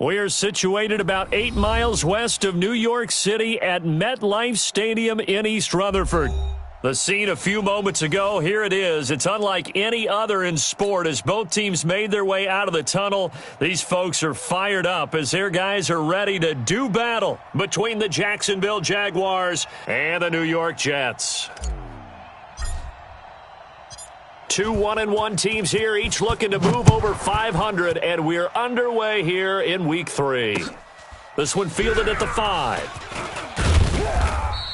We are situated about 8 miles west of New York City at MetLife Stadium in East Rutherford. The scene a few moments ago, here it is. It's unlike any other in sport as both teams made their way out of the tunnel. These folks are fired up as their guys are ready to do battle between the Jacksonville Jaguars and the New York Jets. Two 1-1 teams here, each looking to move over 500, and we're underway here in Week 3. This one fielded at the 5.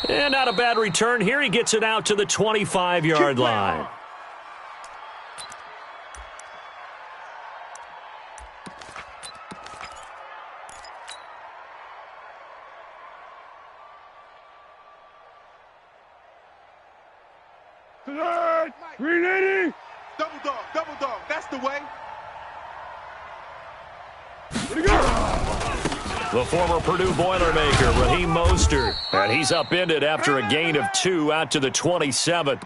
And not a bad return here. He gets it out to the 25-yard line. Tonight, 380. Double dog, that's the way. Ready to go. The former Purdue Boilermaker, Raheem Mostert, and he's upended after a gain of 2 out to the 27.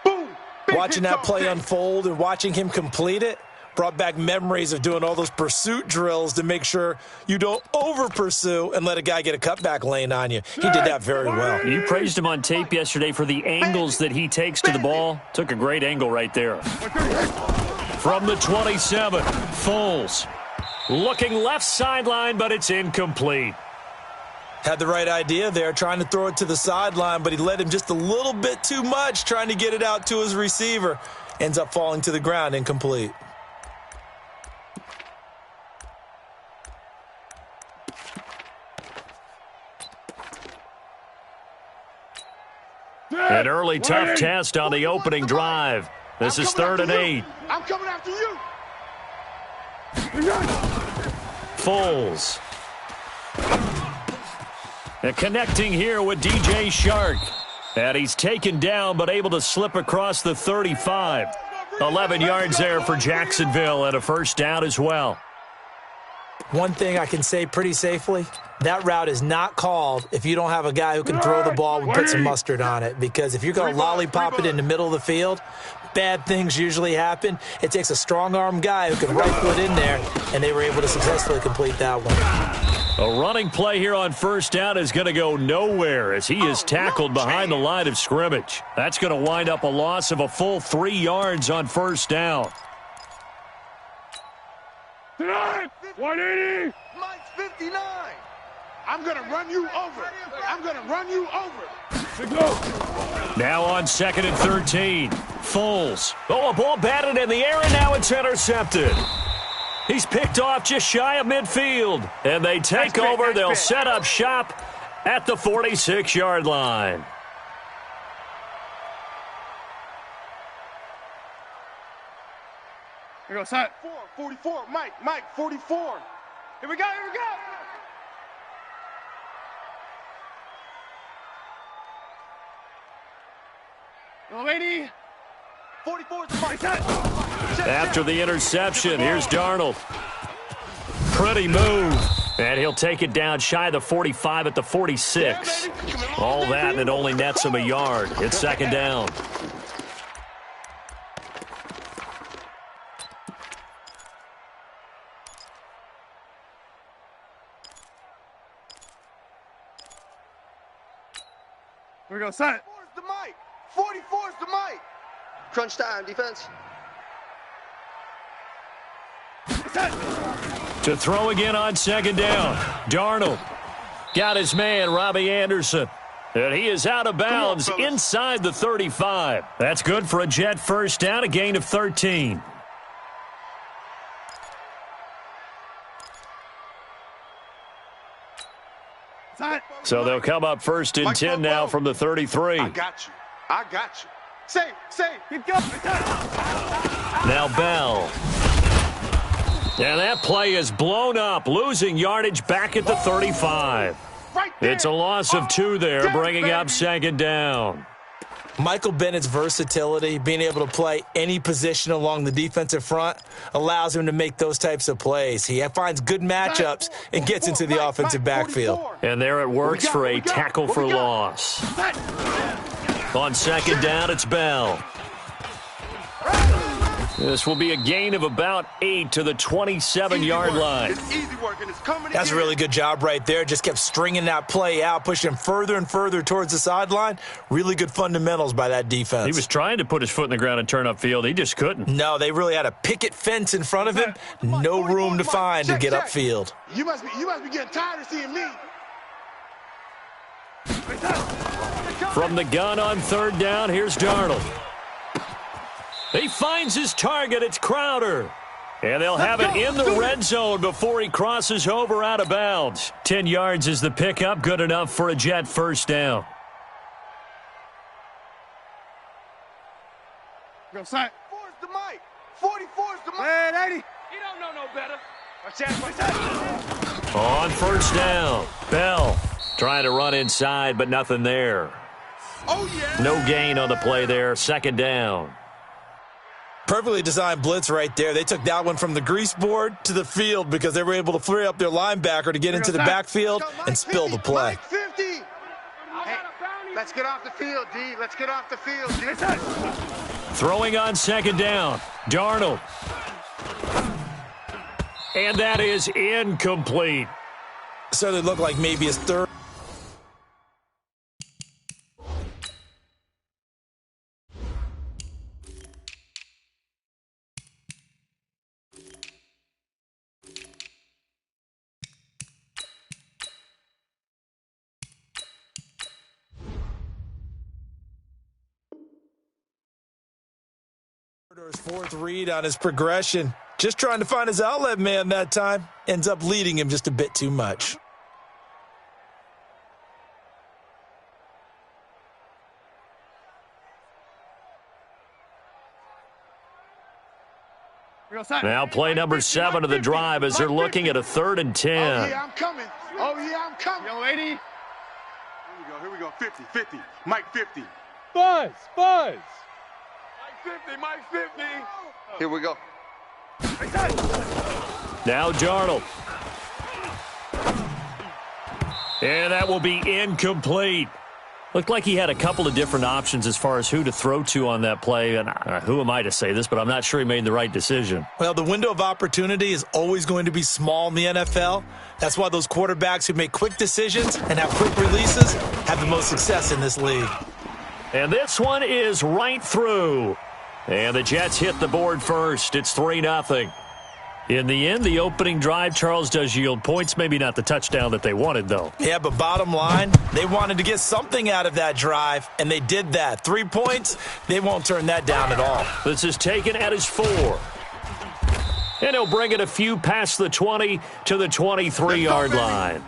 Boom. Watching that play unfold and watching him complete it brought back memories of doing all those pursuit drills to make sure you don't over-pursue and let a guy get a cutback lane on you. He did that very well. You praised him on tape yesterday for the angles that he takes to the ball. Took a great angle right there. From the 27, Foles. Looking left sideline, but it's incomplete. Had the right idea there, trying to throw it to the sideline, but he led him just a little bit too much trying to get it out to his receiver. Ends up falling to the ground, incomplete. An early tough test on the opening drive. This is 3rd and 8. I'm coming after you. Foles. And connecting here with DJ Shark. And he's taken down but able to slip across the 35. 11 yards there for Jacksonville and a first down as well. One thing I can say pretty safely, that route is not called if you don't have a guy who can throw the ball and put some mustard on it. Because if you're going to lollipop it in the middle of the field, bad things usually happen. It takes a strong-arm guy who can rifle it in there, and they were able to successfully complete that one. A running play here on first down is going to go nowhere as he is tackled behind the line of scrimmage. That's going to wind up a loss of a full 3 yards on first down. Tonight, 180. Mike's 59. I'm going to run you over. I'm going to run you over. To go. Now on 2nd and 13. Foles. Oh, a ball batted in the air, and now it's intercepted. He's picked off just shy of midfield. And they take over. They'll set up shop at the 46-yard line. Here we go, set. 44, Mike, 44. Here we go. Go, lady. 44 is the Mike. After the interception, here's Darnold. Pretty move. And he'll take it down shy of the 45 at the 46. All that, and it only nets him a yard. It's 2nd down. Here we go, set. 44 is the Mike. 44 is the Mike. Crunch time, defense. Set. To throw again on 2nd down. Darnold got his man, Robbie Anderson. And he is out of bounds inside the 35. That's good for a Jet first down, a gain of 13. Set. So they'll come up 1st and 10 now from the 33. I got you. Say. Keep going. Now Bell. And that play is blown up, losing yardage back at the 35. Right there. It's a loss of 2 there, bringing up 2nd down. Michael Bennett's versatility, being able to play any position along the defensive front, allows him to make those types of plays. He finds good matchups and gets into the offensive backfield. And there it works for a tackle for loss. On 2nd down, it's Bell. This will be a gain of about 8 to the 27-yard line. It's easy work, and it's coming. That's a really good job right there. Just kept stringing that play out, pushing him further and further towards the sideline. Really good fundamentals by that defense. He was trying to put his foot in the ground and turn upfield. He just couldn't. No, they really had a picket fence in front of him. No room to find to get upfield. You must be getting tired of seeing me. From the gun on third down, here's Darnold. He finds his target. It's Crowder. And they'll have it in the red zone before he crosses over out of bounds. 10 yards is the pickup. Good enough for a Jet first down. Go, son. 44's the mic. 44's the mic. Hey, lady. You don't know no better. Watch that. On first down, Bell trying to run inside, but nothing there. Oh, yeah. No gain on the play there. Second down. Perfectly designed blitz right there. They took that one from the grease board to the field because they were able to free up their linebacker to get into the backfield and spill the play. Mike 50. Hey, let's get off the field, D. Let's get off the field, D. Throwing on second down, Darnold. And that is incomplete. So they look like maybe his third. His fourth read on his progression. Just trying to find his outlet man that time. Ends up leading him just a bit too much. Now play number 7 of the drive as they're looking at a 3rd and 10. Oh, yeah, I'm coming. Oh, yeah, I'm coming. Yo, lady. Here we go. 50, 50. Mike 50. Buzz. Mike 50, Mike 50. Here we go. Now Darnold. And that will be incomplete. Looked like he had a couple of different options as far as who to throw to on that play. And who am I to say this, but I'm not sure he made the right decision. Well, the window of opportunity is always going to be small in the NFL. That's why those quarterbacks who make quick decisions and have quick releases have the most success in this league. And this one is right through. And the Jets hit the board first. It's 3-0. In the end, the opening drive, Charles, does yield points. Maybe not the touchdown that they wanted, though. Yeah, but bottom line, they wanted to get something out of that drive, and they did that. 3 points, they won't turn that down at all. This is taken at his 4. And he'll bring it a few past the 20 to the 23-yard line.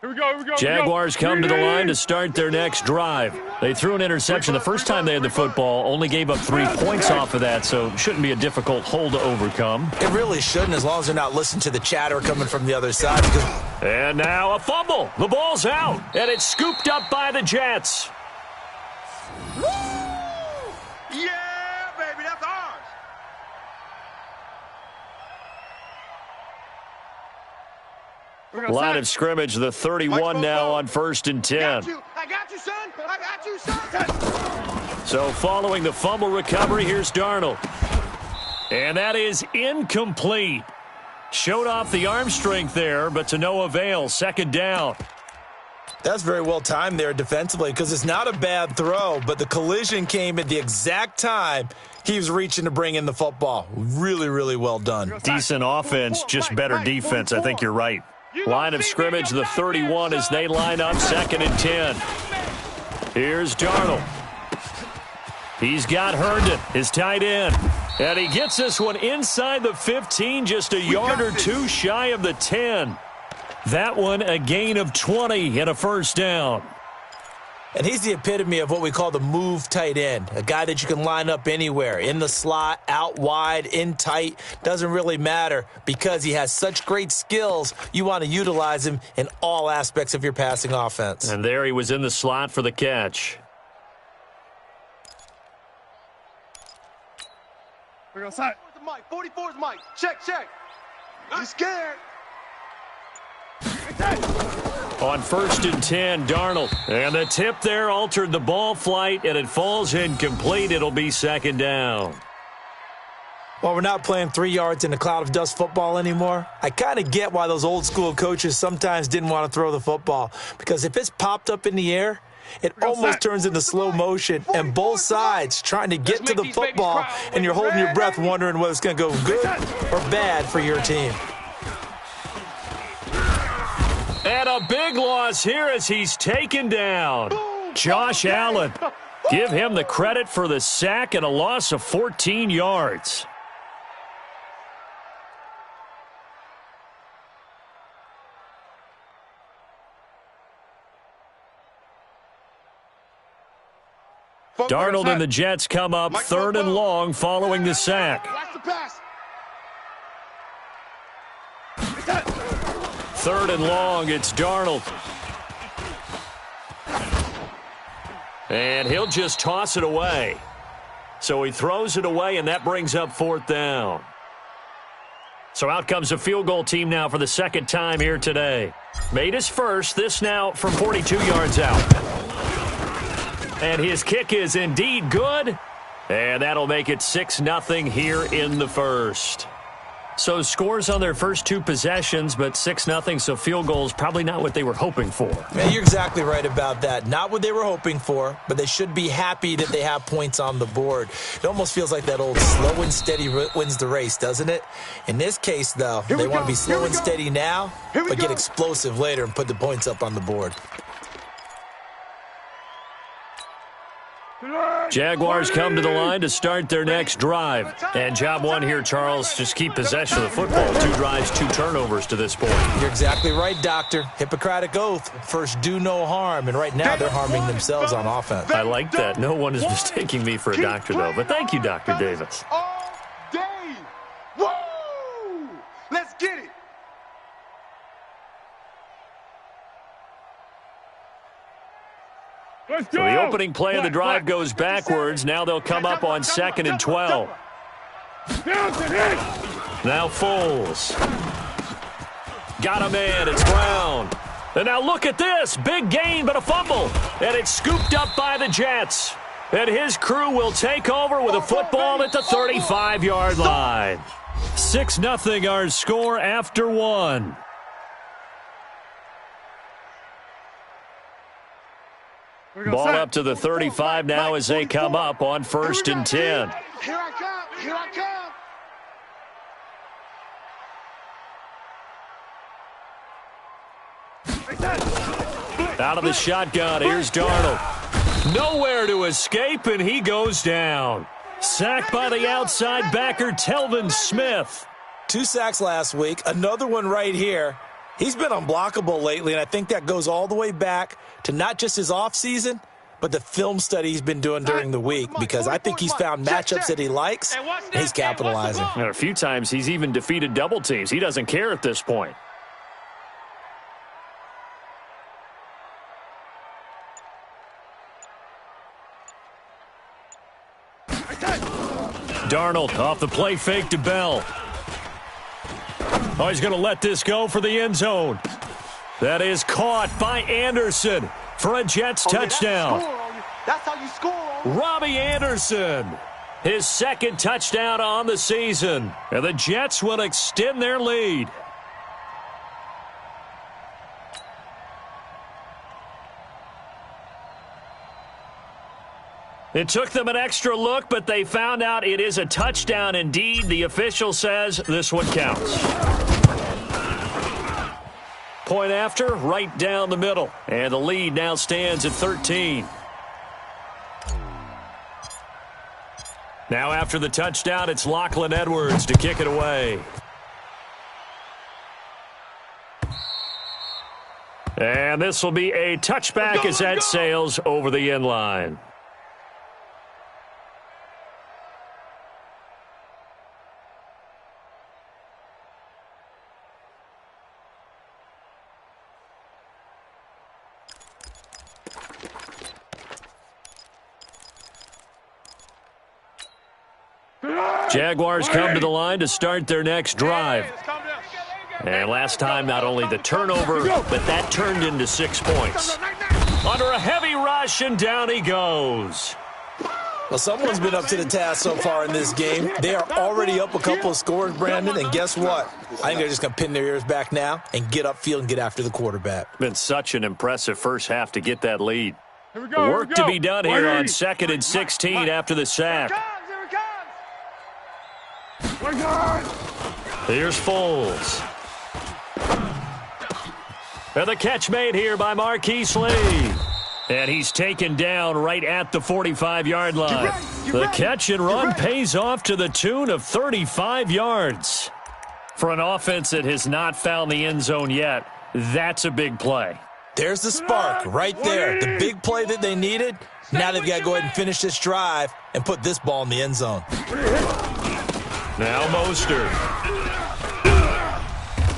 Here we go. Jaguars come to the line to start their next drive. They threw an interception the first time they had the football, only gave up 3 points off of that, so it shouldn't be a difficult hole to overcome. It really shouldn't, as long as they're not listening to the chatter coming from the other side. And now a fumble. The ball's out, and it's scooped up by the Jets. Woo! Yeah, baby, that's ours. Line of scrimmage, the 31 now on 1st and 10. I got you, son. I got you, son. So following the fumble recovery, here's Darnold. And that is incomplete. Showed off the arm strength there, but to no avail. 2nd down. That's very well timed there defensively because it's not a bad throw, but the collision came at the exact time he was reaching to bring in the football. Really, really well done. Decent offense, just better defense. I think you're right. Line of scrimmage, the 31 as they line up 2nd and 10. Here's Darnold. He's got Herndon, his tight end. And he gets this one inside the 15, just a yard or 2 shy of the 10. That one a gain of 20 and a 1st down. And he's the epitome of what we call the move tight end, a guy that you can line up anywhere, in the slot, out wide, in tight, doesn't really matter because he has such great skills. You want to utilize him in all aspects of your passing offense. And there he was in the slot for the catch. We're going to sight. 44's Mike. Check. He's scared. On 1st and 10, Darnold. And the tip there altered the ball flight, and it falls incomplete. It'll be 2nd down. While we're not playing 3 yards in a cloud of dust football anymore, I kind of get why those old school coaches sometimes didn't want to throw the football. Because if it's popped up in the air, it almost turns into slow motion, and both sides trying to get to the football, and you're holding your breath wondering whether it's going to go good or bad for your team. And a big loss here as he's taken down. Josh Allen. Give him the credit for the sack and a loss of 14 yards. Darnold and the Jets come up 3rd and long following the sack. Watch the pass. 3rd and long, it's Darnold. And he'll just toss it away. So he throws it away, and that brings up 4th down. So out comes a field goal team now for the 2nd time here today. Made his first, this now from 42 yards out. And his kick is indeed good. And that'll make it 6-0 here in the first. So scores on their first 2 possessions, but 6-0, so field goals probably not what they were hoping for. Man, you're exactly right about that. Not what they were hoping for, but they should be happy that they have points on the board. It almost feels like that old slow and steady wins the race, doesn't it? In this case, though, they want to be slow and steady now, but get explosive later and put the points up on the board. Jaguars come to the line to start their next drive. And job one here, Charles, just keep possession of the football. 2 drives, 2 turnovers to this point. You're exactly right, Doctor. Hippocratic oath. First, do no harm. And right now, they're harming themselves on offense. I like that. No one is mistaking me for a doctor, though. But thank you, Dr. Davis. All day. Woo! Let's get it. Let's So go. the opening play of the drive goes backwards. Now they'll come up on 2nd and 12. Now Foles. Got a man. It's Brown. And now look at this. Big gain, but a fumble. And it's scooped up by the Jets. And his crew will take over with a football at the 35-yard line. 6-0 our score after 1. Ball up to the 35 now as they come up on 1st and 10. Here I come. Here I come. Out of the shotgun, here's Darnold. Nowhere to escape, and he goes down. Sacked by the outside backer, Telvin Smith. 2 sacks last week, another one right here. He's been unblockable lately, and I think that goes all the way back to not just his offseason, but the film study he's been doing during the week, because I think he's found matchups that he likes, and he's capitalizing. And a few times he's even defeated double teams. He doesn't care at this point. Darnold off the play fake to Bell. Oh, he's going to let this go for the end zone. That is caught by Anderson for a Jets touchdown. That's how you score. Robbie Anderson, his 2nd touchdown on the season. And the Jets will extend their lead. It took them an extra look, but they found out it is a touchdown indeed. The official says this one counts. Point after, right down the middle. And the lead now stands at 13. Now after the touchdown, it's Lachlan Edwards to kick it away. And this will be a touchback as that sails over the end line. Jaguars come to the line to start their next drive. And last time, not only the turnover, but that turned into 6 points. Under a heavy rush, and down he goes. Well, someone's been up to the task so far in this game. They are already up a couple of scores, Brandon, and guess what? I think they're just going to pin their ears back now and get upfield and get after the quarterback. Been such an impressive first half to get that lead. Here we go, Work to be done here on 2nd and 16 after the sack. Here's Foles. And the catch made here by Marquise Lee. And he's taken down right at the 45-yard line. The catch and run pays off to the tune of 35 yards. For an offense that has not found the end zone yet, that's a big play. There's the spark right there. The big play that they needed. Now they've got to go ahead and finish this drive and put this ball in the end zone. Now Mostert.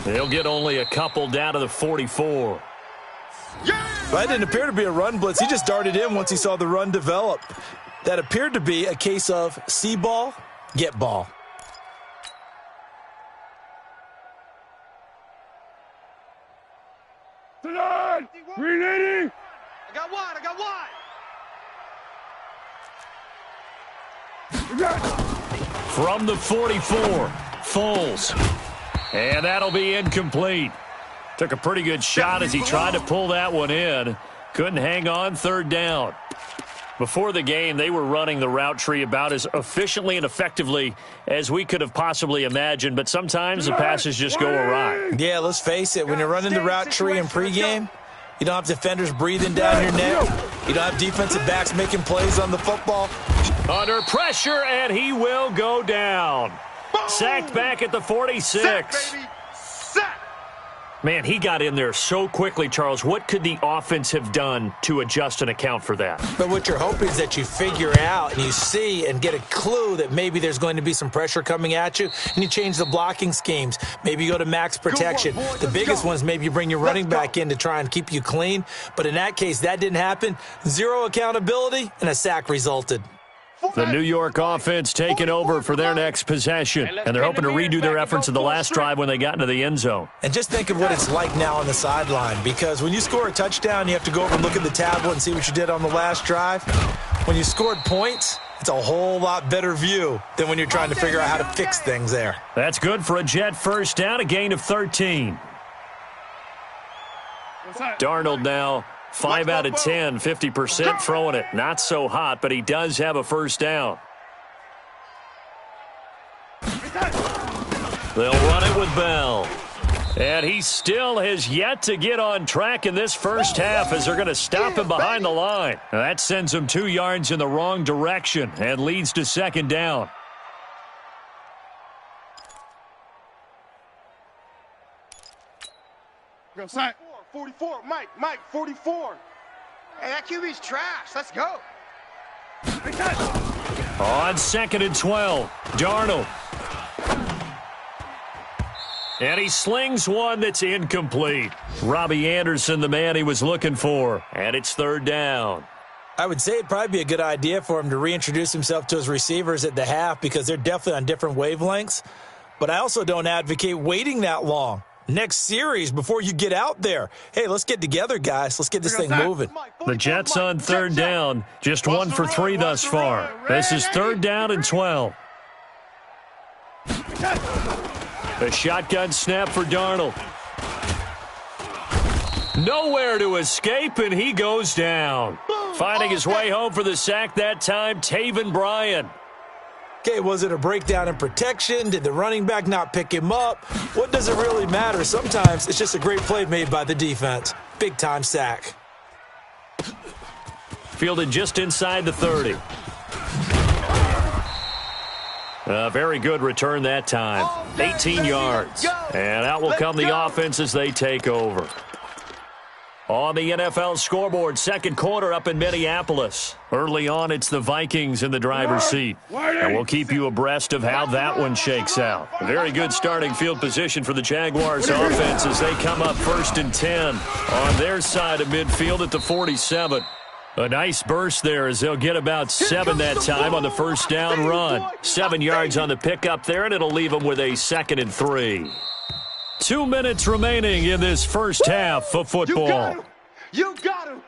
They'll get only a couple down to the 44. That didn't appear to be a run blitz. He just darted in once he saw the run develop. That appeared to be a case of see ball, get ball. Reading. I got one. From the 44, Foles. And that'll be incomplete. Took a pretty good shot as he tried to pull that one in. Couldn't hang on, 3rd down. Before the game, they were running the route tree about as efficiently and effectively as we could have possibly imagined, but sometimes the passes just go awry. Yeah, let's face it. When you're running the route tree in pregame, you don't have defenders breathing down your neck. You don't have defensive backs making plays on the football. Under pressure, and he will go down. Sacked back at the 46. Man, he got in there so quickly, Charles. What could the offense have done to adjust and account for that? But what you're hoping is that you figure out and you see and get a clue that maybe there's going to be some pressure coming at you, and you change the blocking schemes. Maybe you go to max protection. The biggest one is maybe you bring your running back in to try and keep you clean. But in that case, that didn't happen. 0 accountability, and a sack resulted. The New York offense taking over for their next possession, and they're hoping to redo their efforts in the last drive when they got into the end zone. And just think of what it's like now on the sideline, because when you score a touchdown, you have to go over and look at the tablet and see what you did on the last drive. When you scored points, it's a whole lot better view than when you're trying to figure out how to fix things there. That's good for a Jet first down, a gain of 13. Darnold now 5 out of 10, 50% throwing it. Not so hot, but he does have a first down. They'll run it with Bell. And he still has yet to get on track in this first half as they're going to stop him behind the line. Now that sends him 2 yards in the wrong direction and leads to 2nd down. Go sack. 44, Mike, 44. Hey, that QB's trash. Let's go. On 2nd and 12, Darnold. And he slings one that's incomplete. Robbie Anderson, the man he was looking for. And it's 3rd down. I would say it'd probably be a good idea for him to reintroduce himself to his receivers at the half because they're definitely on different wavelengths. But I also don't advocate waiting that long. Next series before you get out there. Hey, let's get together, guys. Let's get this thing moving. The Jets on 3rd down. Just 1 for 3 thus far. This is 3rd down and 12. The shotgun snap for Darnold. Nowhere to escape, and he goes down. Finding his way home for the sack that time, Taven Bryan. Okay, was it a breakdown in protection? Did the running back not pick him up? What does it really matter? Sometimes it's just a great play made by the defense. Big-time sack. Fielded just inside the 30. A very good return that time. 18 yards. And out will come the offense as they take over. On the NFL scoreboard, second quarter up in Minneapolis. Early on, it's the Vikings in the driver's seat. And we'll keep you abreast of how that one shakes out. A very good starting field position for the Jaguars offense as they come up 1st and 10 on their side of midfield at the 47. A nice burst there as they'll get about 7 that time on the first down run. 7 yards on the pickup there, and it'll leave them with a 2nd and 3. 2 minutes remaining in this first half of football. You got him.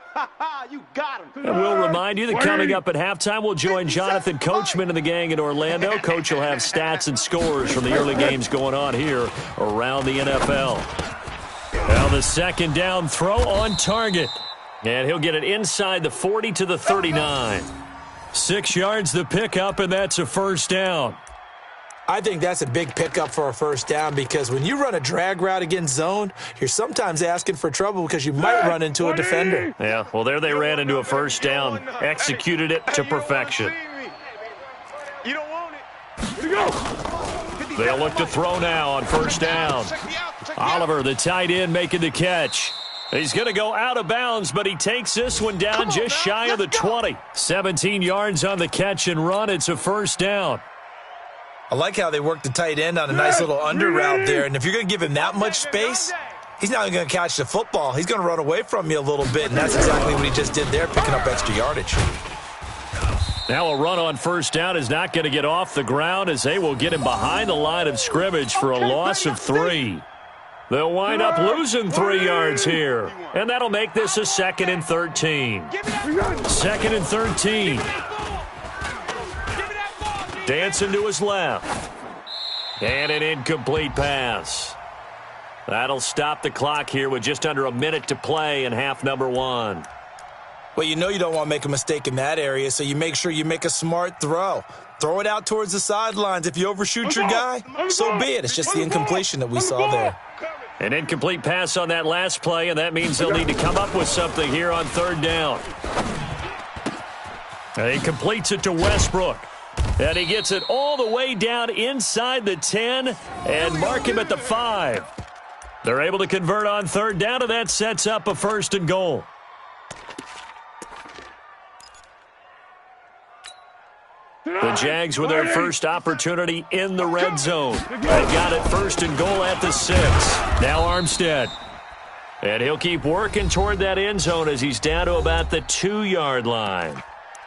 You got him. And we'll remind you that coming up at halftime, we'll join Jonathan Coachman and the gang in Orlando. Coach will have stats and scores from the early games going on here around the NFL. Now the second down throw on target. And he'll get it inside the 40 to the 39. 6 yards the pickup, and that's a first down. I think that's a big pickup for a first down because when you run a drag route against zone, you're sometimes asking for trouble because you might run into a defender. Yeah, well, there they ran into a first down, executed it to perfection. You don't want it. Here we go. They'll look to throw now on first down. Oliver, the tight end, making the catch. He's going to go out of bounds, but he takes this one down just shy of the 20. 17 yards on the catch and run. It's a first down. I like how they work the tight end on a nice little under route there. And if you're going to give him that much space, he's not going to catch the football. He's going to run away from you a little bit, and that's exactly what he just did there, picking up extra yardage. Now a run on first down is not going to get off the ground as they will get him behind the line of scrimmage for a loss of 3. They'll wind up losing 3 yards here, and that'll make this a 2nd and 13. 2nd and 13. Dancing to his left. And an incomplete pass. That'll stop the clock here with just under a minute to play in half number 1. Well, you know you don't want to make a mistake in that area, so you make sure you make a smart throw. Throw it out towards the sidelines. If you overshoot your guy, so be it. It's just the incompletion that we saw there. An incomplete pass on that last play, and that means they'll need to come up with something here on third down. He completes it to Westbrook. And he gets it all the way down inside the 10 and mark him at the 5. They're able to convert on third down, and that sets up a 1st and goal. The Jags with their first opportunity in the red zone. They've got it 1st and goal at the 6. Now Armstead. And he'll keep working toward that end zone as he's down to about the 2-yard line.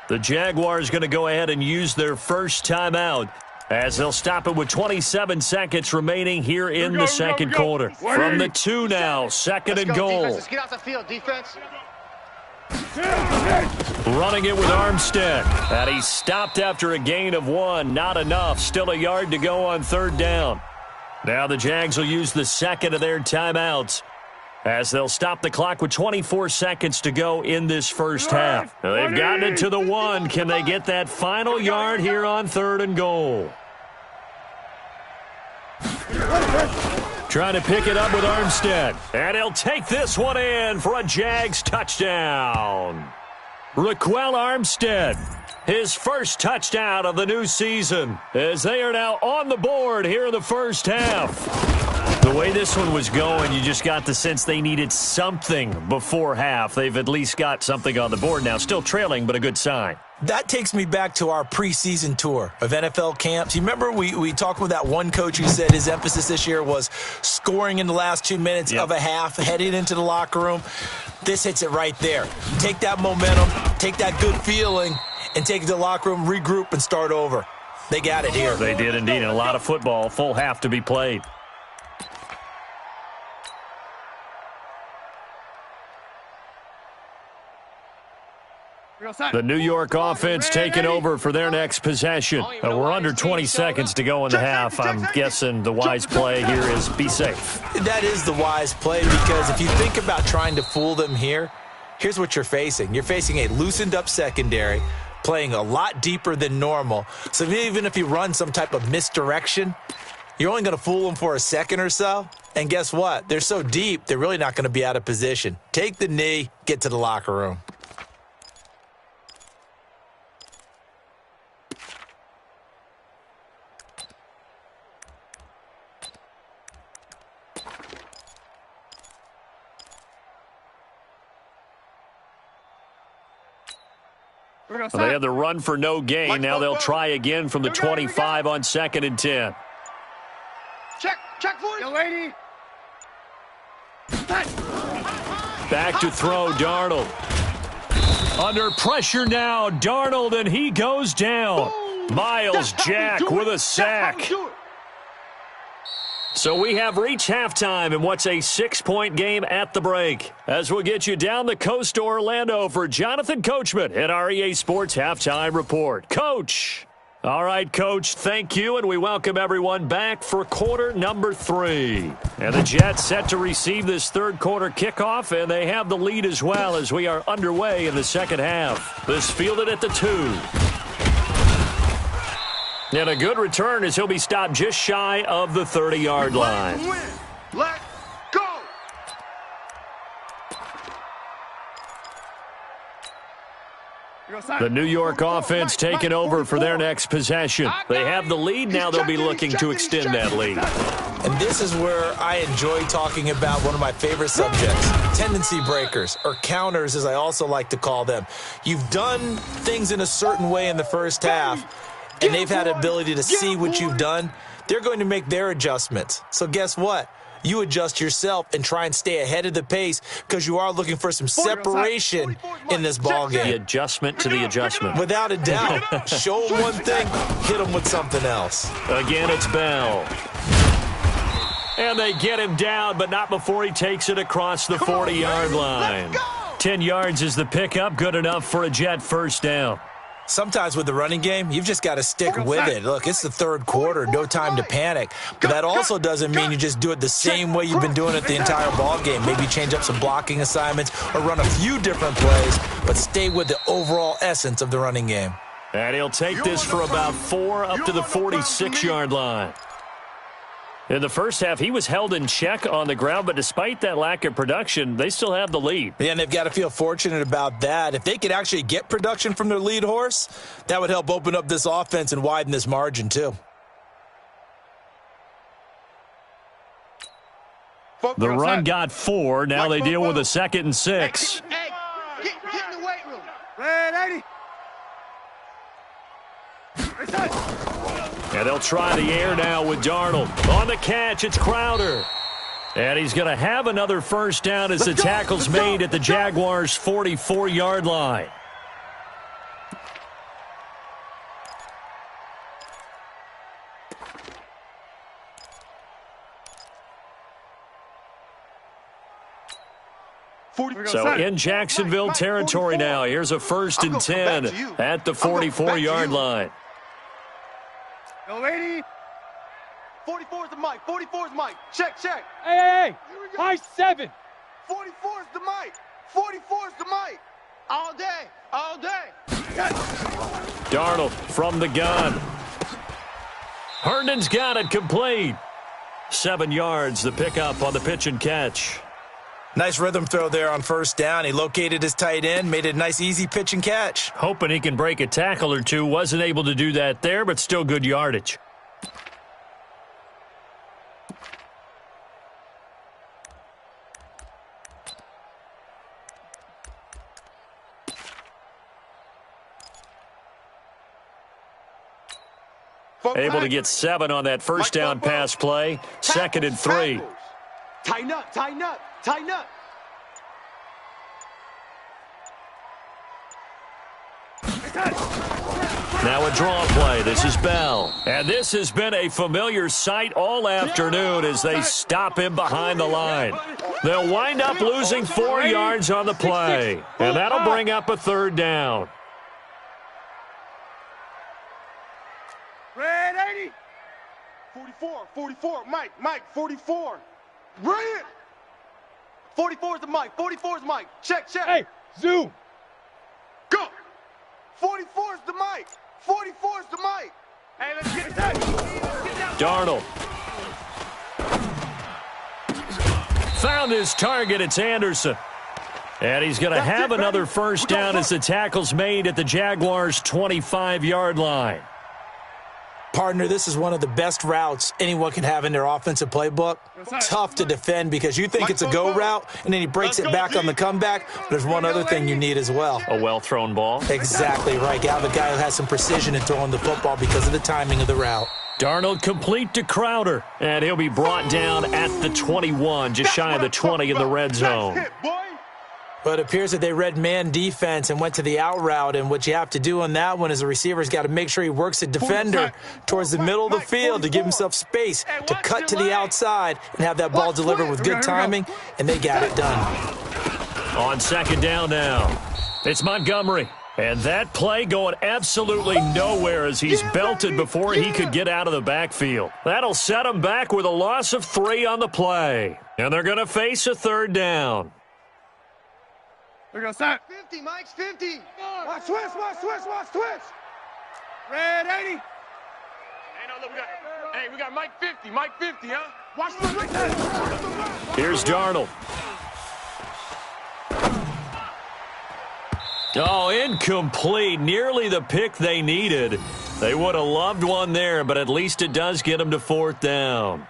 The Jaguars going to go ahead and use their first timeout as they'll stop it with 27 seconds remaining here in the second quarter. From the 2 now, 2nd and goal. Let's get off the field, defense. Running it with Armstead. And he stopped after a gain of 1. Not enough. Still a yard to go on third down. Now the Jags will use the second of their timeouts as they'll stop the clock with 24 seconds to go in this first half. Now they've gotten it to the 1. Can they get that final yard here on 3rd and goal? Trying to pick it up with Armstead. And he'll take this one in for a Jags touchdown. Raquel Armstead, his first touchdown of the new season, as they are now on the board here in the first half. The way this one was going, you just got the sense they needed something before half. They've at least got something on the board now. Still trailing, but a good sign. That takes me back to our preseason tour of NFL camps. You remember we talked with that one coach who said his emphasis this year was scoring in the last 2 minutes of a half, heading into the locker room. This hits it right there. Take that momentum, take that good feeling, and take it to the locker room, regroup, and start over. They got it here. They did indeed, and a lot of football, full half to be played. The New York offense taking over for their next possession. We're under 20 seconds to go in the half. I'm guessing the wise play here is be safe. That is the wise play because if you think about trying to fool them here, here's what you're facing. You're facing a loosened up secondary, playing a lot deeper than normal. So even if you run some type of misdirection, you're only going to fool them for a second or so. And guess what? They're so deep, they're really not going to be out of position. Take the knee, get to the locker room. They had the run for no gain. Now they'll try again from the 25 on 2nd and 10. Check for you. lady. Back to throw, Darnold. Under pressure now, Darnold, and he goes down. Miles Jack with a sack. So we have reached halftime in what's a 6-point game at the break. As we'll get you down the coast to Orlando for Jonathan Coachman at REA Sports Halftime Report. Coach. All right, Coach, thank you, and we welcome everyone back for quarter number 3. And the Jets set to receive this third quarter kickoff, and they have the lead as well as we are underway in the second half. This fielded at the 2. And a good return as he'll be stopped just shy of the 30-yard line. Let's go. The New York offense taking over for their next possession. They have the lead. Now they'll be looking to extend that lead. And this is where I enjoy talking about one of my favorite subjects, tendency breakers, or counters as I also like to call them. You've done things in a certain way in the first half, and they've had the ability to see what you've done. They're going to make their adjustments. So guess what? You adjust yourself and try and stay ahead of the pace because you are looking for some separation in this ball game. The adjustment to the adjustment. Without a doubt. Show them one thing, hit them with something else. Again, it's Bell. And they get him down, but not before he takes it across the 40-yard line. 10 yards is the pickup, good enough for a Jet first down. Sometimes with the running game, you've just got to stick with it. Look, it's the third quarter, no time to panic. But that also doesn't mean you just do it the same way you've been doing it the entire ball game. Maybe change up some blocking assignments or run a few different plays, but stay with the overall essence of the running game. And he'll take this for about 4 up to the 46-yard line. In the first half, he was held in check on the ground, but despite that lack of production, they still have the lead. Yeah, and they've got to feel fortunate about that. If they could actually get production from their lead horse, that would help open up this offense and widen this margin, too. The run got 4. Now they deal with a 2nd and 6. Hey, get in the weight room. Red 80. And they'll try the air now with Darnold. On the catch, it's Crowder. And he's going to have another first down as the tackle's made at the Jaguars' 44-yard line. So in Jacksonville territory now. Here's a 1st and 10 at the 44-yard line. Yo, lady. 44 is the mic. 44 is Mike. Check. Hey. High 7. 44 is the mic. 44 is the mic. All day. Darnold from the gun. Herndon's got it complete. 7 yards, the pickup on the pitch and catch. Nice rhythm throw there on first down. He located his tight end, made it a nice, easy pitch and catch. Hoping he can break a tackle or two. Wasn't able to do that there, but still good yardage. Able to get 7 on that first down pass play. 2nd and 3. Tighten up. Now a draw play. This is Bell. And this has been a familiar sight all afternoon as they stop him behind the line. They'll wind up losing 4 yards on the play. And that'll bring up a 3rd down. Red 80. 44. Mike, 44. Bring it. 44 is the mic. 44 is Mike. Check. Hey, zoom. Go. 44 is the mic. 44 is the mic. Hey, let's get that. Darnold. Found his target. It's Anderson. And he's going to have another first down as the tackle's made at the Jaguars' 25-yard line. Partner, this is one of the best routes anyone can have in their offensive playbook. Tough to defend because you think it's a go route, and then he breaks it back on the comeback. There's one other thing you need as well. A well-thrown ball. Exactly right. You have a guy who has some precision in throwing the football because of the timing of the route. Darnold complete to Crowder, and he'll be brought down at the 21, just shy of the 20 in the red zone. But it appears that they read man defense and went to the out route, and what you have to do on that one is the receiver's got to make sure he works the defender towards the middle of the field to give himself space to cut to the outside and have that ball delivered with good timing, and they got it done. On second down now, it's Montgomery. And that play going absolutely nowhere as he's belted before he could get out of the backfield. That'll set him back with a loss of 3 on the play. And they're going to face a third down. We're going to start. 50, Mike's 50. Watch twitch, watch twitch, watch twitch. Red 80. Hey, no, look, we got Mike 50, Mike 50, huh? Watch the Here's Darnold. Oh, incomplete. Nearly the pick they needed. They would have loved one there, but at least it does get them to fourth down.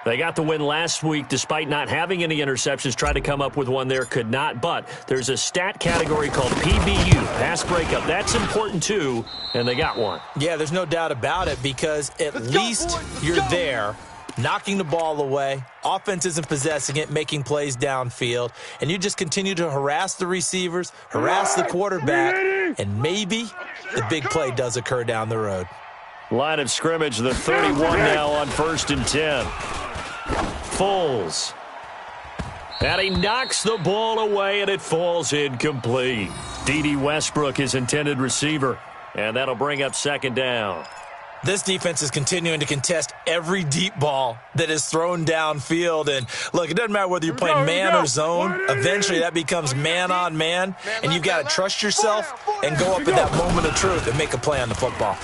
They got the win last week despite not having any interceptions. Tried to come up with one there, could not. But there's a stat category called PBU, pass breakup. That's important too, and they got one. Yeah, there's no doubt about it because at least you're there, knocking the ball away. Offense isn't possessing it, making plays downfield. And you just continue to harass the receivers, harass the quarterback, and maybe the big play does occur down the road. Line of scrimmage, the 31 now on 1st and 10. Foles. And he knocks the ball away, and it falls incomplete. D.D. Westbrook is intended receiver, and that'll bring up second down. This defense is continuing to contest every deep ball that is thrown downfield. And, look, it doesn't matter whether you're playing man or zone. Eventually that becomes man on man, and you've got to trust yourself and go up at that moment of truth and make a play on the football.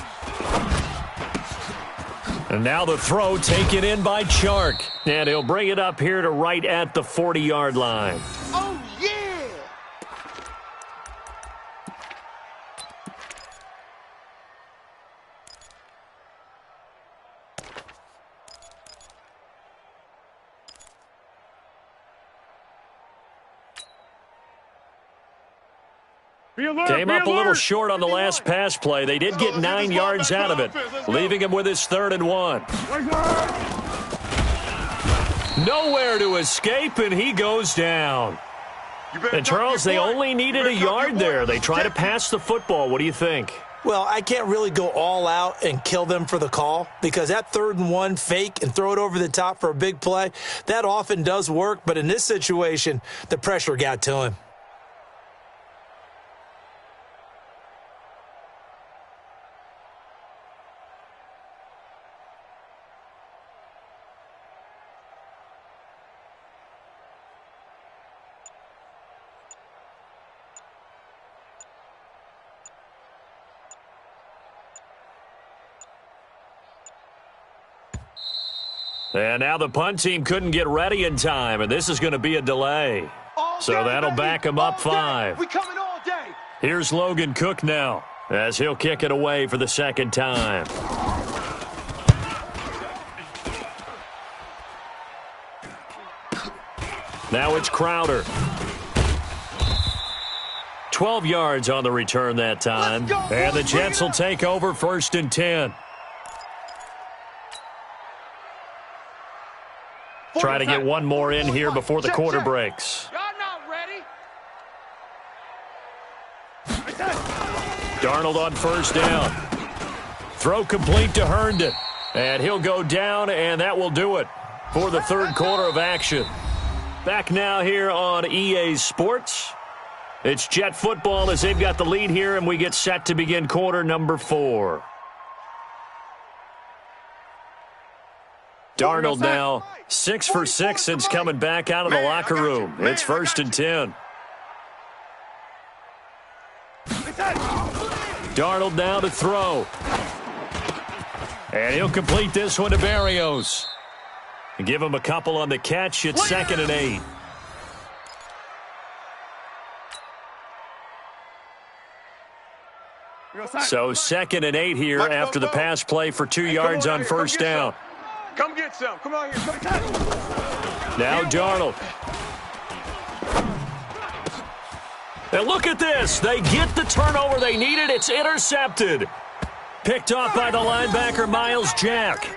And now the throw taken in by Chark. And he'll bring it up here to right at the 40-yard line. Oh, yeah. Came up a little short on the last pass play. They did get 9 yards out of it, leaving him with his 3rd and 1. Nowhere to escape, and he goes down. And, Charles, they only needed a yard there. They try to pass the football. What do you think? Well, I can't really go all out and kill them for the call because that 3rd and 1 fake and throw it over the top for a big play, that often does work. But in this situation, the pressure got to him. And now the punt team couldn't get ready in time, and this is going to be a delay. So that'll back him up 5. We coming all day. Here's Logan Cook now, as he'll kick it away for the 2nd time. Now it's Crowder. 12 yards on the return that time. And the Jets will take over 1st and 10. Try to get one more in here before the quarter breaks. Y'all not ready. Darnold on 1st down. Throw complete to Herndon. And he'll go down, and that will do it for the 3rd quarter of action. Back now here on EA Sports. It's Jet football as they've got the lead here, and we get set to begin quarter number 4. Darnold now 6 for 6 since coming back out of the locker room. It's 1st and 10. Darnold now to throw. And he'll complete this one to Barrios. Give him a couple on the catch. It's 2nd and 8. So 2nd and 8 here after the pass play for 2 yards on first down. Come get some. Come on here. Now Darnold. And look at this. They get the turnover they needed. It's intercepted. Picked off by the linebacker, Miles Jack.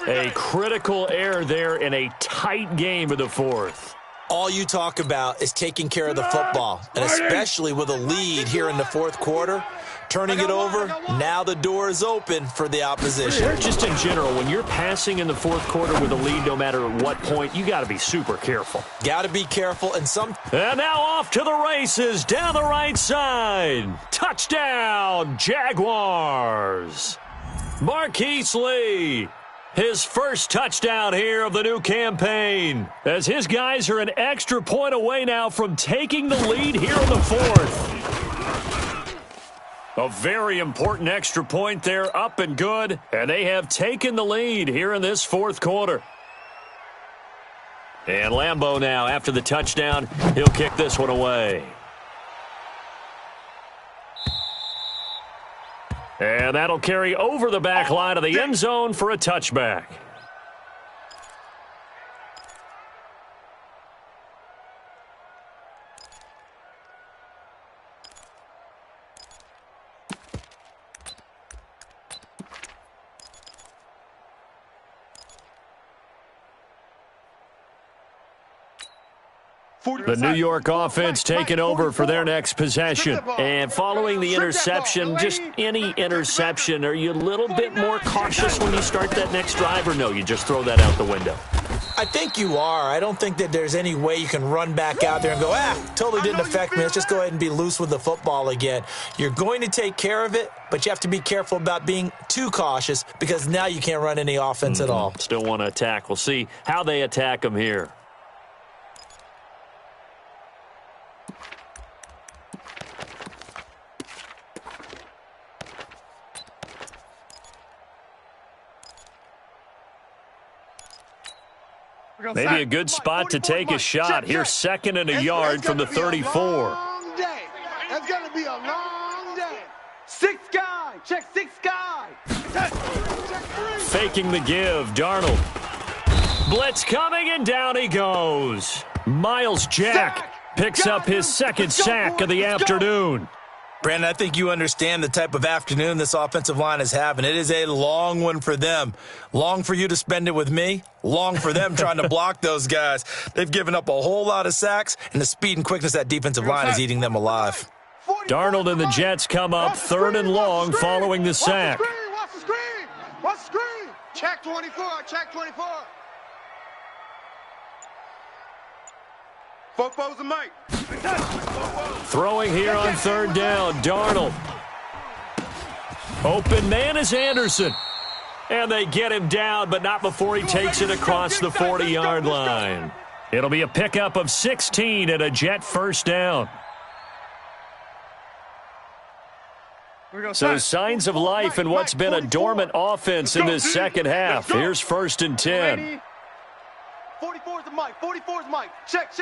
A critical error there in a tight game of the 4th. All you talk about is taking care of the football, and especially with a lead here in the 4th quarter, turning it over, now the door is open for the opposition. Just in general, when you're passing in the 4th quarter with a lead, no matter at what point, you got to be super careful. Got to be careful, and And now off to the races, down the right side. Touchdown, Jaguars. Marquise Lee. His first touchdown here of the new campaign, as his guys are an extra point away now from taking the lead here in the 4th. A very important extra point there, up and good, and they have taken the lead here in this 4th quarter. And Lambeau now, after the touchdown, he'll kick this one away. And that'll carry over the back line of the end zone for a touchback. The New York offense taking over for their next possession. And following the interception, just any interception, are you a little bit more cautious when you start that next drive, or no, you just throw that out the window? I think you are. I don't think that there's any way you can run back out there and go, totally didn't affect me. Let's just go ahead and be loose with the football again. You're going to take care of it, but you have to be careful about being too cautious because now you can't run any offense at all. Still want to attack. We'll see how they attack them here. Maybe a good spot to take a shot. Here's 2nd and a yard from the 34. It's going to be a long day. 6 guy. Check 6 guy. Faking the give. Darnold. Blitz coming, and down he goes. Miles Jack picks up his 2nd sack of the afternoon. Brandon, I think you understand the type of afternoon this offensive line is having. It is a long one for them. Long for you to spend it with me. Long for them trying to block those guys. They've given up a whole lot of sacks, and the speed and quickness of that defensive line is eating them alive. Darnold and the Jets come up 3rd and long following the sack. Watch the screen. Watch the screen. Check 24. Check 24. Football's a mic. Throwing here on 3rd down, Darnold. Open man is Anderson. And they get him down, but not before he takes it across the 40-yard line. It'll be a pickup of 16 and a Jet first down. So signs of life in what's been a dormant offense in this second half. Here's 1st and 10. 44's the mic. 44's mic. Check.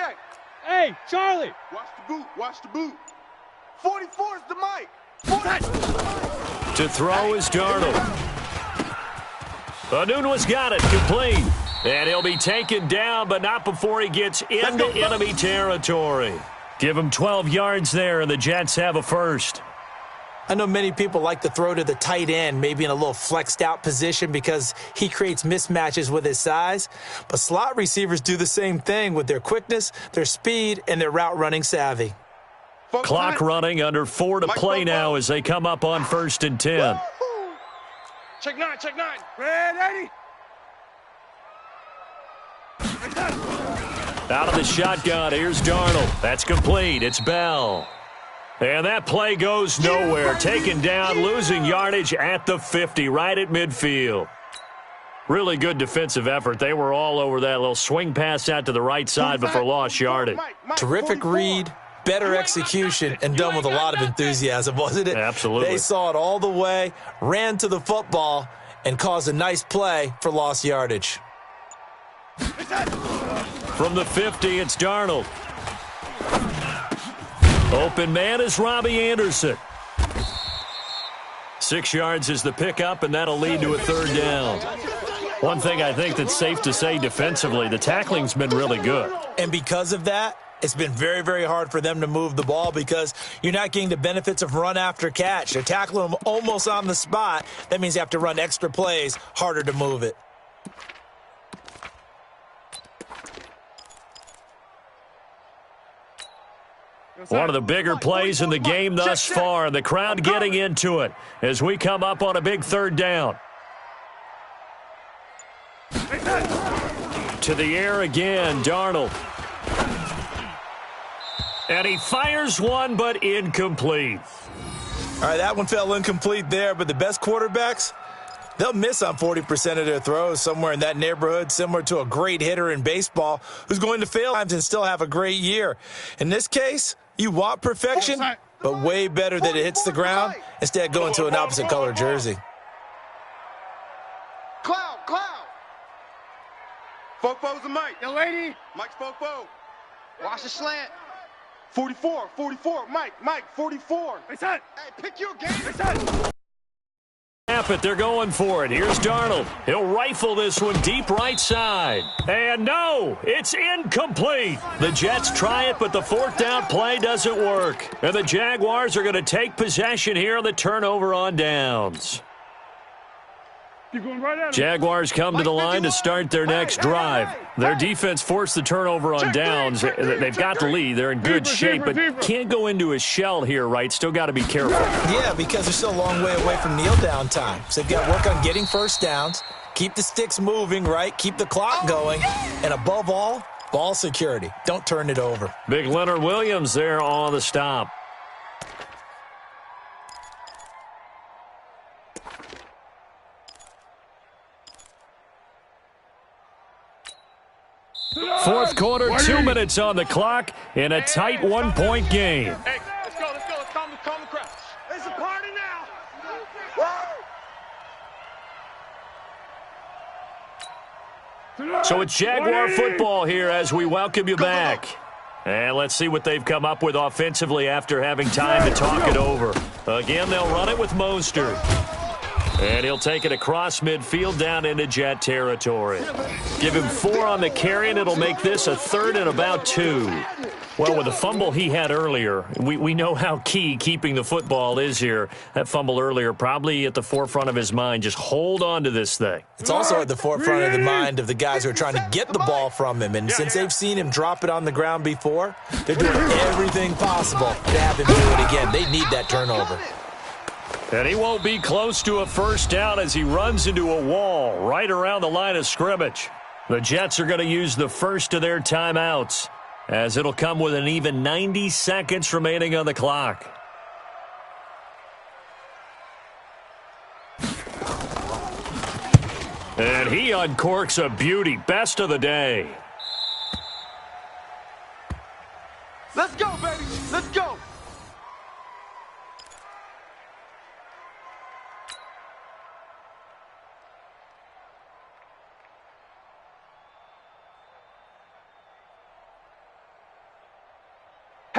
Hey, Charlie. Watch the boot. Watch the boot. 44's the mic. To throw is Darnold. Anunwa's got it, complete. And he'll be taken down, but not before he gets into enemy territory. Give him 12 yards there, and the Jets have a first. I know many people like to throw to the tight end, maybe in a little flexed out position because he creates mismatches with his size. But slot receivers do the same thing with their quickness, their speed, and their route running savvy. Clock running, under 4 to play now as they come up on 1st and 10. Check 9. Ready? Out of the shotgun, here's Darnold. That's complete. It's Bell. And that play goes nowhere. Taken down, losing yardage at the 50, right at midfield. Really good defensive effort. They were all over that little swing pass out to the right side before lost yardage. Terrific read, better execution, and done with a lot of enthusiasm, wasn't it? Absolutely. They saw it all the way, ran to the football, and caused a nice play for lost yardage. From the 50, it's Darnold. Open man is Robbie Anderson. 6 yards is the pickup, and that'll lead to a third down. One thing I think that's safe to say defensively, the tackling's been really good. And because of that, it's been very, very hard for them to move the ball because you're not getting the benefits of run after catch. They're tackling them almost on the spot. That means you have to run extra plays, harder to move it. One of the bigger plays in the game thus far. The crowd getting into it as we come up on a big third down. To the air again, Darnold. And he fires one, but incomplete. All right, that one fell incomplete there, but the best quarterbacks, they'll miss on 40% of their throws, somewhere in that neighborhood, similar to a great hitter in baseball who's going to fail times and still have a great year. In this case, you want perfection, but way better that it hits the ground instead of going to an opposite color jersey. Cloud. Fofo's the Mike. Yo, lady. Mike's Fofo. Watch the slant. 44. Mike, 44. Hey, son. Hey, pick your game. Hey, son. Snap it, they're going for it. Here's Darnold. He'll rifle this one deep right side. And no, it's incomplete. The Jets try it, but the fourth down play doesn't work. And the Jaguars are going to take possession here on the turnover on downs. You're going right at him. Jaguars come to the line to start their next drive. Their defense forced the turnover on downs. They've got the lead. They're in good shape, but can't go into a shell here, right? Still got to be careful. Yeah, because they're still a long way away from kneel-down time. So they've got to work on getting first downs, keep the sticks moving, right? Keep the clock going, and above all, ball security. Don't turn it over. Big Leonard Williams there on the stop. Fourth quarter, 2 minutes on the clock in a tight one-point game. Hey, let's go. Let's calm the crowd. It's a party now. So it's Jaguar football here as we welcome you back. And let's see what they've come up with offensively after having time to talk it over. Again, they'll run it with Mostert. And he'll take it across midfield down into Jet territory. Give him 4 on the carry, and it'll make this a third and about 2. Well, with the fumble he had earlier, we know how key keeping the football is here. That fumble earlier probably at the forefront of his mind. Just hold on to this thing. It's also at the forefront of the mind of the guys who are trying to get the ball from him. And since they've seen him drop it on the ground before, they're doing everything possible to have him do it again. They need that turnover. And he won't be close to a first down as he runs into a wall right around the line of scrimmage. The Jets are going to use the first of their timeouts, as it'll come with an even 90 seconds remaining on the clock. And he uncorks a beauty. Best of the day. Let's go, baby. Let's go.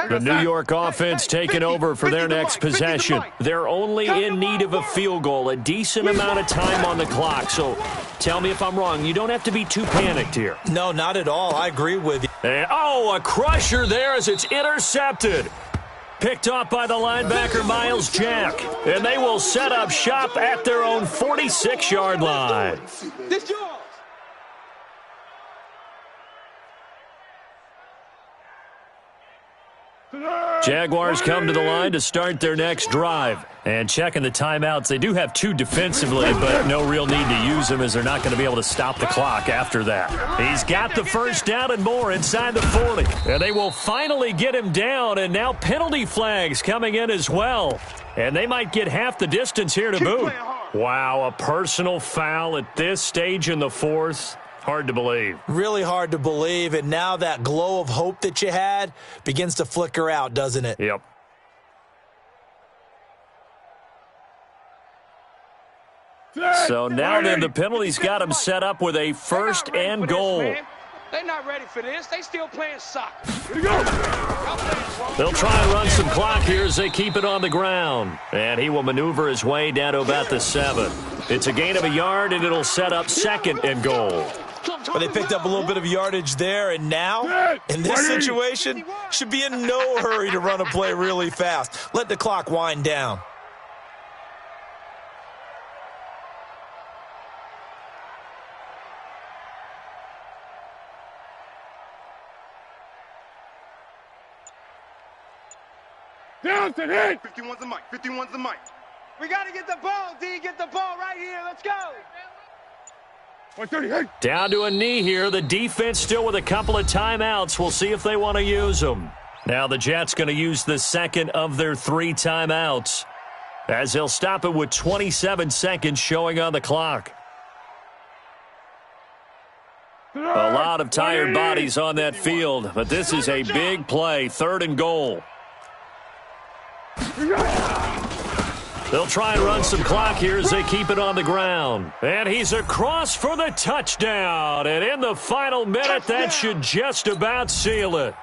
The New York offense taking over for their next possession. They're only in need of a field goal, a decent amount of time on the clock. So tell me if I'm wrong. You don't have to be too panicked here. No, not at all. I agree with you. And, a crusher there as it's intercepted. Picked off by the linebacker, Miles Jack. And they will set up shop at their own 46-yard line. This yours. Jaguars come to the line to start their next drive. And checking the timeouts, they do have 2 defensively, but no real need to use them as they're not going to be able to stop the clock after that. He's got the first down and more inside the 40. And they will finally get him down, and now penalty flags coming in as well. And they might get half the distance here to boot. Wow, a personal foul at this stage in the fourth. Hard to believe. Really hard to believe, and now that glow of hope that you had begins to flicker out, doesn't it? Yep. So now then the penalty's got him set up with a first and goal. They're not ready for this. They still playing soccer. Here we go. They'll try and run some clock here as they keep it on the ground. And he will maneuver his way down to about the 7. It's a gain of a yard, and it'll set up 2nd and goal. But they picked up a little bit of yardage there, and now, in this situation, should be in no hurry to run a play really fast. Let the clock wind down. Down to hit. 51's the mic. 51's the mic. We got to get the ball, D. Get the ball right here. Let's go. 130, hey. Down to a knee here. The defense still with a couple of timeouts. We'll see if they want to use them. Now the Jets going to use the 2nd of their 3 timeouts, as they'll stop it with 27 seconds showing on the clock. A lot of tired bodies on that field, but this is a big play. 3rd and goal. They'll try and run some clock here as they keep it on the ground. And he's across for the touchdown. And in the final minute, that should just about seal it.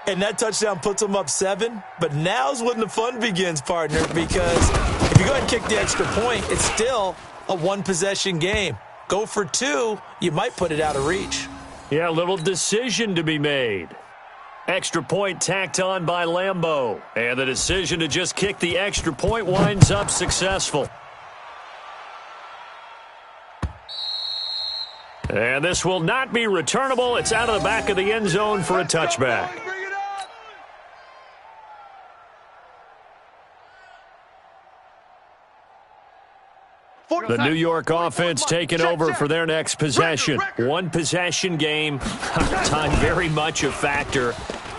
And that touchdown puts them up 7. But now's when the fun begins, partner, because if you go ahead and kick the extra point, it's still a 1-possession game. Go for 2, you might put it out of reach. Yeah, a little decision to be made. Extra point tacked on by Lambeau. And the decision to just kick the extra point winds up successful. And this will not be returnable. It's out of the back of the end zone for a touchback. The New York offense taking over for their next possession. 1-possession game. Time very much a factor.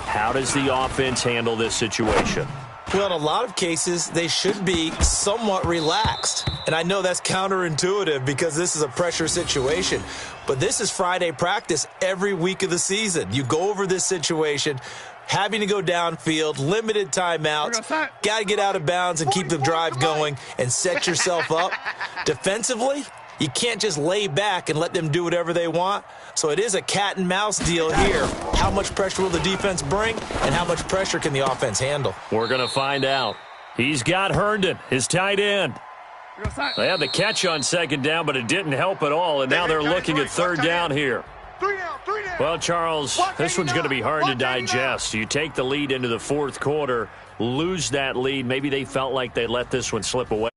How does the offense handle this situation? Well, in a lot of cases, they should be somewhat relaxed. And I know that's counterintuitive because this is a pressure situation. But this is Friday practice every week of the season. You go over this situation, having to go downfield, limited timeouts, got to get out of bounds and keep the drive going and set yourself up. Defensively, you can't just lay back and let them do whatever they want. So it is a cat and mouse deal here. How much pressure will the defense bring, and how much pressure can the offense handle? We're going to find out. He's got Herndon, his tight end. They had the catch on 2nd down, but it didn't help at all, and now they're looking at 3rd down here. Well, Charles, this one's going to be hard to digest. You take the lead into the 4th quarter, lose that lead. Maybe they felt like they let this one slip away.